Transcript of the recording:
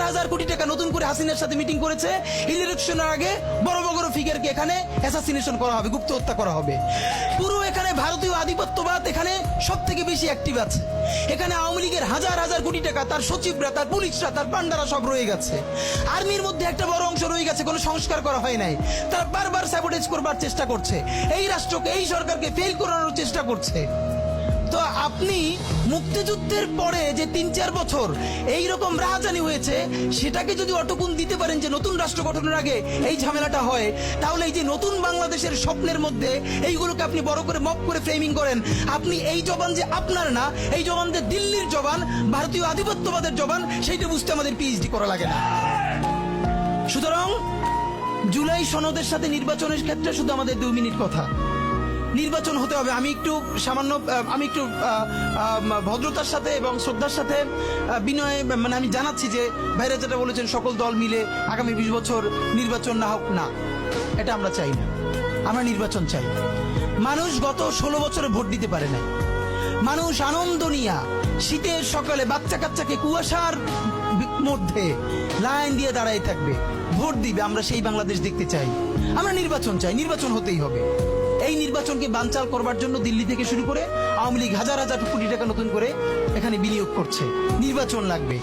হাজার কোটি টাকা নতুন করে হাসিনার সাথে মিটিং করেছে। ইলেকশনের আগে বড় বড় ফিগারকে এখানে অ্যাসাসিনেশন করা হবে, গুপ্ত হত্যা করা হবে। পুরো এখানে ভারতীয় আধিপত্যবাদ এখানে সব থেকে বেশি অ্যাক্টিভ আছে। এখানে আওয়ামী লীগের হাজার হাজার কোটি টাকা, তার সচিবরা, তার পুলিশরা, তার পান্ডারা সব রয়ে গেছে। আর্মির মধ্যে একটা বড় অংশ রয়ে গেছে, কোনো সংস্কার করা হয় নাই। তারা বারবার স্যাবোটেজ করবার চেষ্টা করছে, এই রাষ্ট্রকে, এই সরকারকে ফেল করানোর চেষ্টা করছে। তো আপনি মুক্তিযুদ্ধের পরে যে ৩-৪ বছর এইরকম রাহাজানি হয়েছে, সেটাকে যদি অটকুন দিতে পারেন যে নতুন রাষ্ট্র গঠনের আগে এই ঝামেলাটা হয়, তাহলে এই যে নতুন বাংলাদেশের স্বপ্নের মধ্যে এইগুলোকে আপনি বড় করে মপ করে ফ্রেমিং করেন। আপনি এই জবান যে আপনার না, এই জবান যে দিল্লির জবান, ভারতীয় আধিপত্যবাদের জবান, সেইটা বুঝতে আমাদের পিএইচডি করা লাগে না। সুতরাং জুলাই সনদের সাথে নির্বাচনের ক্ষেত্রে শুধু আমাদের 2 মিনিট কথা। নির্বাচন হতে হবে। আমি একটু ভদ্রতার সাথে এবং শ্রদ্ধার সাথে বিনয় আমি জানাচ্ছি যে ভাইরা যেটা বলেছেন, সকল দল মিলে আগামী 20 বছর নির্বাচন না হোক, না, এটা আমরা চাই না। আমরা নির্বাচন চাই। মানুষ গত 16 বছরে ভোট দিতে পারে না। মানুষ আনন্দ নিয়া শীতের সকালে বাচ্চা কাচ্চাকে কুয়াশার মধ্যে লাইন দিয়ে দাঁড়াই থাকবে, ভোট দিবে। আমরা সেই বাংলাদেশ দেখতে চাই। আমরা নির্বাচন চাই, নির্বাচন হতেই হবে। এই নির্বাচনকে বানচাল করবার জন্য দিল্লি থেকে শুরু করে আওয়ামী লীগ হাজার হাজার কোটি টাকা নতুন করে এখানে বিনিয়োগ করছে। নির্বাচন লাগবে।